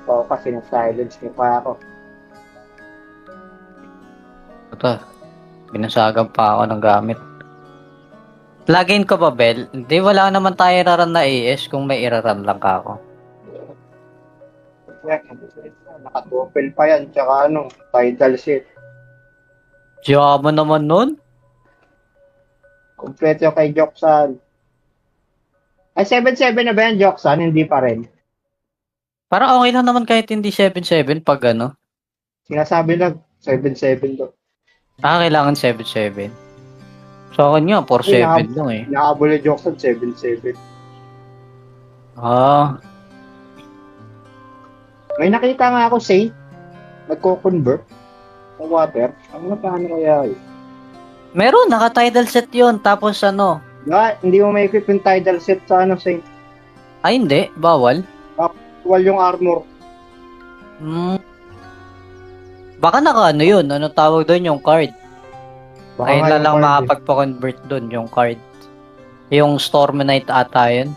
Oo, kasi na-silence niyo pa ako. Ito, binasagan pa ako ng gamit. Login ko ba, Bel? Hindi, wala naman tayo iraran na AS kung may iraran lang ka ako. Yan, naka-double pa yan, tsaka ano, tidal shift. Yaman naman nun. Kompleto yung kay Joksan. Ay, 7-7 na ba yan, Joksan? Hindi pa rin. Parang okay lang naman kahit hindi 7-7 pag ano. Sinasabi lang, 7-7 to. Kailangan 7-7. Sa akin nga, Ay, 4-7 lang eh. nakahabol yung Joksan, 7-7. Ah, May nakita nga ako, say, nagko-convert sa water. Ano na paano kaya yun? meron, naka-tidal set yon. Tapos ano, Hindi mo may-equip yung tidal set sa ano, say. hindi, bawal. Actual yung armor. Hmm, baka naka ano yun, ano tawag doon yung card. Baka Ayun nga na yung lang card eh. makapagpa-convert doon yung card. Yung Storm Knight ata yun.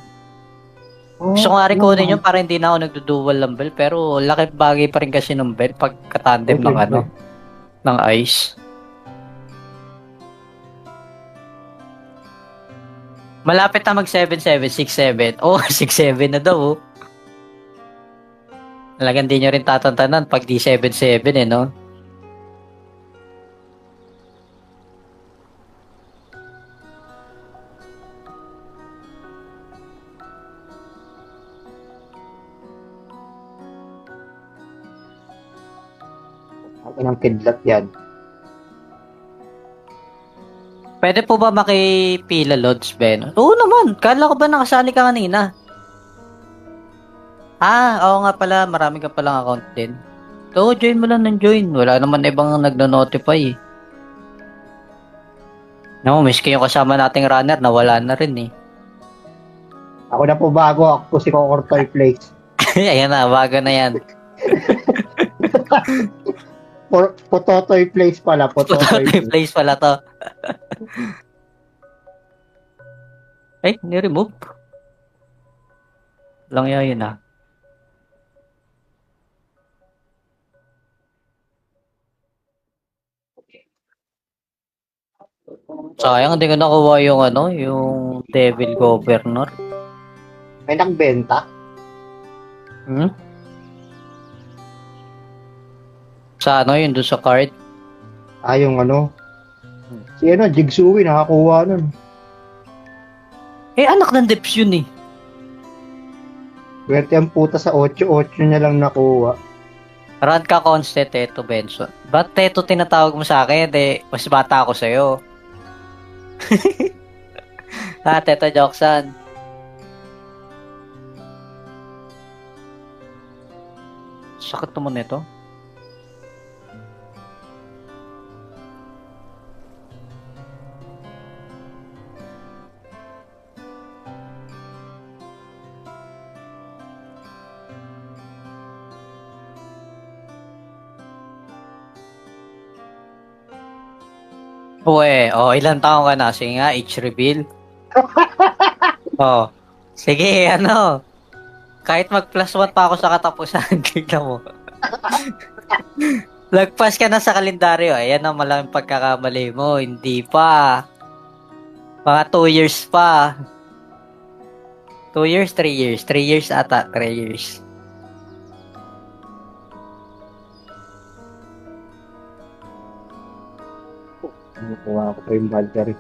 Gusto ko nga rin Ano kunin nga? yun para hindi na ako nagdudual ng bell. Pero laki bagay pa rin kasi ng bell pag Oh, katandem ng ano, siyempre. ng ice. Malapit na mag 7-7, 6-7. Oh, 6-7 na daw oh. Talagang di nyo rin tatantanan pag di 7-7 eh, no? Ako ng kidlat yan. Pwede po ba makipila loads, Ben? Oo naman. Kala ko ba nakasali ka kanina? Oo nga pala. Marami ka palang account din. Oo, join mo lang ng join. Wala naman na ibang nagno-notify eh. No, miski yung kasama nating runner, nawala na rin eh. Ako na po bago. Ako po si Kokortoy Place. Ayan na, bago na yan. Pototoy Place pala. Pototoy Phototype Place. place pala to. Ay, ni-remove. Lang yun ah. Sayang, hindi ko nakuha yung ano, yung Devil Governor. May nagbenta. Hmm? Sa ano, yun doon sa card. Yung ano. Si ano, Jigsaw nakakuha nun. Anak ng Deps yun eh. Swerte ang puta sa 8-8 niya lang nakuha. Run ka constant, Teto Benson. Ba't Teto tinatawag mo sa akin? Mas bata ako sa'yo. Teto Joksan. Sakit naman nito. Uwe, ilang taong ka na? Sige nga, age reveal. Oh, sige, ano. Kahit mag plus 1 pa ako sa katapusan, tignan mo. Lagpas ka na sa kalendaryo. Ayan ang malaking pagkakamali mo. Hindi pa. Mga 2 years pa. 2 years, 3 years. 3 years ata, 3 years. Nakuha ko pa yung Valkyrie.